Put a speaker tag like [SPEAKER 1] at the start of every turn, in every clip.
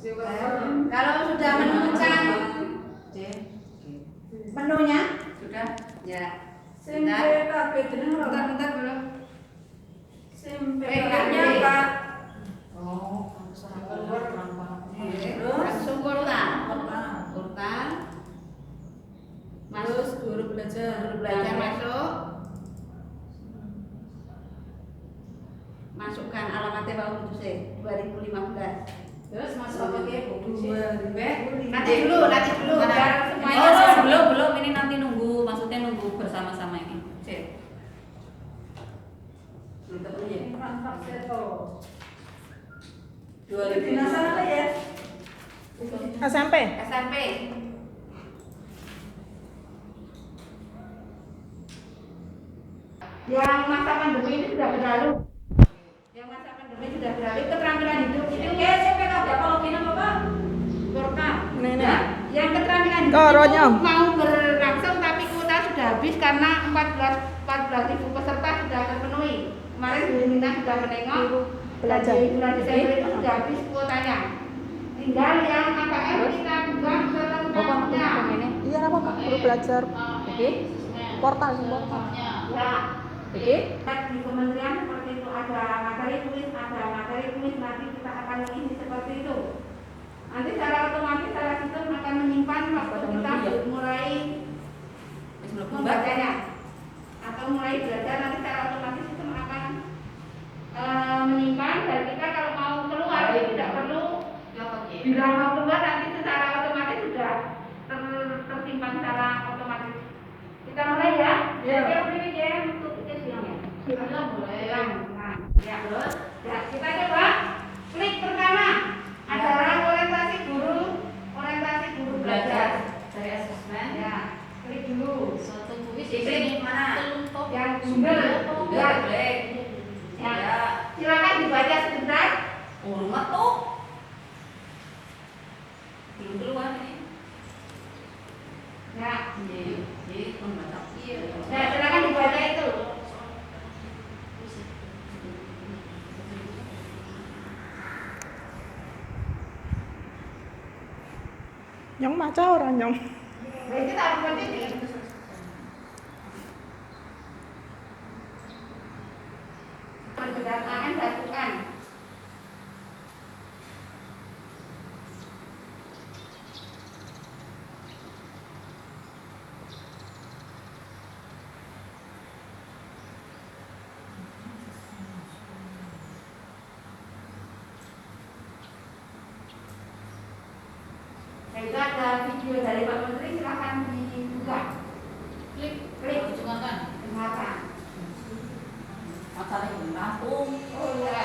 [SPEAKER 1] Kalau sudah menemukan menunya sudah ya. Bentar belum. Sempenya Pak. Oh, langsung urutan. Masuk guru belajar masuk. Masukkan alamatnya Pak Kudus 2015. Terus masuk apa ke Bu? Nanti dulu.
[SPEAKER 2] Semuanya belum ini nanti nunggu, maksudnya nunggu bersama-sama ini. Cek.
[SPEAKER 1] Mantap ya.
[SPEAKER 3] Mantap seto.
[SPEAKER 1] 2015
[SPEAKER 3] ya.
[SPEAKER 4] SMP.
[SPEAKER 1] Yang masa pandemi ini sudah berlalu. Keterampilan hidup itu
[SPEAKER 3] SMP kalau gini Bapak?
[SPEAKER 1] Portal.
[SPEAKER 4] Nenek.
[SPEAKER 1] Yang keterampilan hidup
[SPEAKER 4] Koronya.
[SPEAKER 1] itu mau berlangsung tapi kuota sudah habis karena 14.000 peserta sudah terpenuhi. Kemarin Bu Mina sudah menengok
[SPEAKER 4] Belajar.
[SPEAKER 1] di bulan Desember itu sudah habis kuotanya. Tinggal yang KKM kita buka selengkapnya.
[SPEAKER 4] Iya apa Pak? Perlu belajar.
[SPEAKER 1] Oke.
[SPEAKER 4] Portal.
[SPEAKER 1] Ya. Oke. Di kementerian seperti itu ada materi kuis nanti kita akan mengisi seperti itu. Nanti secara otomatis secara sistem akan menyimpan waktu kita mulai membacanya atau mulai belajar, nanti secara otomatis sistem akan menyimpan dan kita kalau mau keluar tidak perlu bilang mau keluar, nanti secara otomatis sudah tersimpan secara otomatis. Kita mulai ya. Oke, ini dia untuk kita siang ya. Boleh. Ya, terus. Ya, kita coba klik pertama adalah orientasi guru belajar
[SPEAKER 2] Dari asesmen.
[SPEAKER 1] ya, klik dulu
[SPEAKER 2] Suatu kuis
[SPEAKER 1] ini
[SPEAKER 2] mana?
[SPEAKER 1] yang Google ya, ya. Silakan dibaca sebentar.
[SPEAKER 2] Rumah tuh belum keluar ini.
[SPEAKER 1] Ya,
[SPEAKER 2] Jadi membaca.
[SPEAKER 1] ya silakan dibaca itu.
[SPEAKER 4] Nyong maca orang nyong.
[SPEAKER 1] Nah, itu taruh baca ini. Pendataan batuan. Nah, itu ada video dari Pak Menteri, silakan dibuka. Klik.
[SPEAKER 2] Dengarkan.
[SPEAKER 1] Dengarkan.
[SPEAKER 2] Masalah yang kampung.
[SPEAKER 1] Oh iya.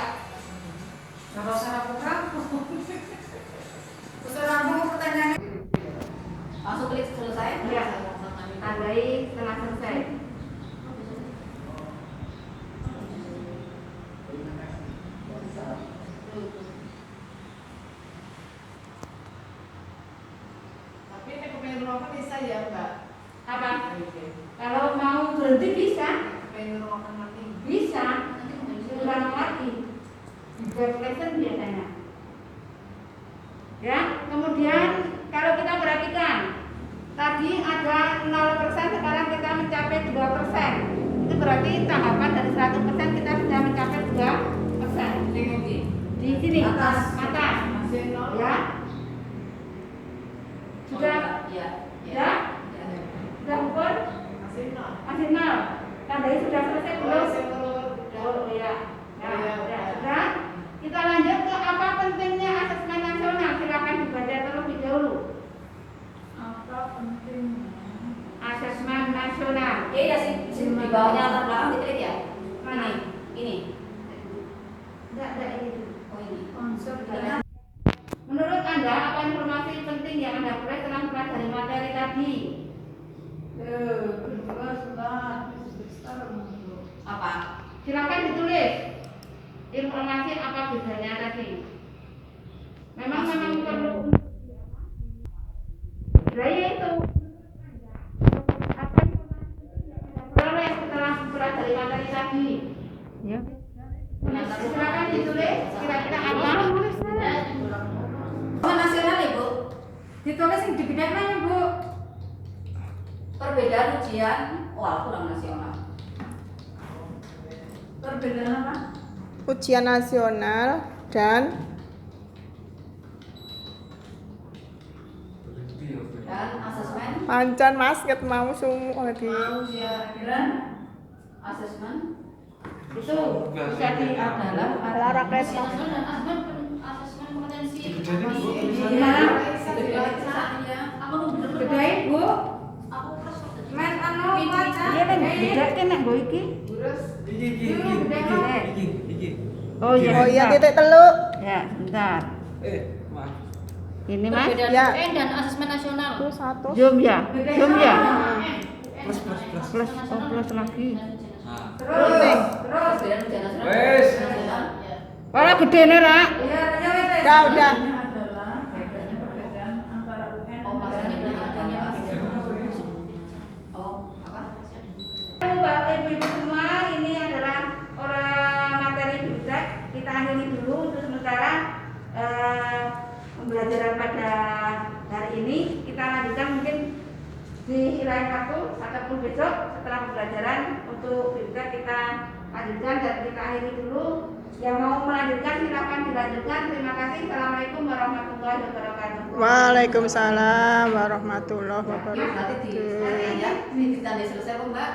[SPEAKER 3] Kalau saya buka, usaha pertanyaan.
[SPEAKER 2] Langsung klik selesai.
[SPEAKER 1] Iya. Tandai setelah selesai.
[SPEAKER 3] Tapi ini kepengen rokok bisa ya Mbak?
[SPEAKER 1] Apa? Kalau mau berhenti bisa,
[SPEAKER 3] Kepengen rokok nanti.
[SPEAKER 1] bisa. Ulang lagi. Di web lesson biasanya. Ya, kemudian kalau kita perhatikan tadi ada 0%, sekarang kita mencapai 2%. Itu berarti tahapan dari 100% kita sudah mencapai 2%. Di sini atas.
[SPEAKER 3] Masih nol.
[SPEAKER 1] Ya. Sudah
[SPEAKER 2] Ya.
[SPEAKER 1] ya? Sudah ukur?
[SPEAKER 3] Masih nol.
[SPEAKER 1] Masih 0. Tandai sudah selesai belum?
[SPEAKER 3] Udah.
[SPEAKER 1] Oh iya. Nah,
[SPEAKER 3] Iya,
[SPEAKER 1] sudah.
[SPEAKER 3] udah.
[SPEAKER 1] Sudah. Kita lanjut ke apa pentingnya asesmen nasional. Silakan dibaca terlebih dahulu.
[SPEAKER 3] Apa pentingnya?
[SPEAKER 1] Asesmen nasional.
[SPEAKER 2] Ya sih, di bawahnya latar belakang diklik ya.
[SPEAKER 1] Mana?
[SPEAKER 2] Ini.
[SPEAKER 1] Enggak ini.
[SPEAKER 2] Oh ini.
[SPEAKER 3] Konsep
[SPEAKER 1] Iya. Menurut Anda apa informasi penting yang Anda peroleh setelah mempelajari materi tadi?
[SPEAKER 2] Apa?
[SPEAKER 1] Silakan ditulis. Informasi apa bedanya tadi? Memang perlu. Nah, itu. Apa informasi yang Anda peroleh setelah mempelajari materi tadi?
[SPEAKER 4] Ya.
[SPEAKER 1] Silakan ditulis kira-kira apa? Ditulis yang dibedakan ya Bu.
[SPEAKER 2] Perbedaan ujian, wah kurang nasional.
[SPEAKER 1] Perbedaan apa?
[SPEAKER 4] Ujian nasional dan
[SPEAKER 2] Asesmen.
[SPEAKER 4] pancan Mas ket mau sumu lagi.
[SPEAKER 2] Dan asesmen.
[SPEAKER 1] Itu bisa di dalam
[SPEAKER 4] Ala rakyat.
[SPEAKER 2] Asesmen dan asesmen kompetensi.
[SPEAKER 1] Gimana?
[SPEAKER 2] Aku bener-bener.
[SPEAKER 1] Bedain Bu.
[SPEAKER 2] Aku terus.
[SPEAKER 1] Men anu maca.
[SPEAKER 5] Iya kan bedakan nek nggo iki. Oh iya.
[SPEAKER 4] Oh iya
[SPEAKER 5] bentar.
[SPEAKER 4] titik telu.
[SPEAKER 5] Ya, bentar. Ini Mas.
[SPEAKER 2] Perbedaan
[SPEAKER 4] Ya.
[SPEAKER 2] UN dan asesmen nasional.
[SPEAKER 4] Itu satu.
[SPEAKER 5] Zoom ya. Zoom ya.
[SPEAKER 2] Plus.
[SPEAKER 5] Plus, oh plus lagi.
[SPEAKER 1] Terus.
[SPEAKER 2] Perbedaan ujian nasional.
[SPEAKER 6] Wes.
[SPEAKER 2] Nasional.
[SPEAKER 5] Wala gedene ra.
[SPEAKER 1] Iya, ya wes.
[SPEAKER 4] Udah.
[SPEAKER 3] adalah perbedaan antara UN
[SPEAKER 2] Oh, maksudnya belajarnya apa? Oh, apa?
[SPEAKER 1] Bapak Ibu semua, ini adalah orang materi BUMDEK. Kita akhiri dulu untuk sementara pembelajaran pada hari ini. Kita lanjutkan mungkin di lain waktu ataupun besok setelah pembelajaran untuk BUMDEK kita lanjutkan dan kita akhiri dulu. Yang mau melanjutkan silakan dilanjutkan. Terima kasih. Assalamualaikum warahmatullahi wabarakatuh.
[SPEAKER 4] Waalaikumsalam warahmatullahi
[SPEAKER 2] Nanti di
[SPEAKER 4] wabarakatuh.
[SPEAKER 2] ya, ini ditanda selesai kok Mbak.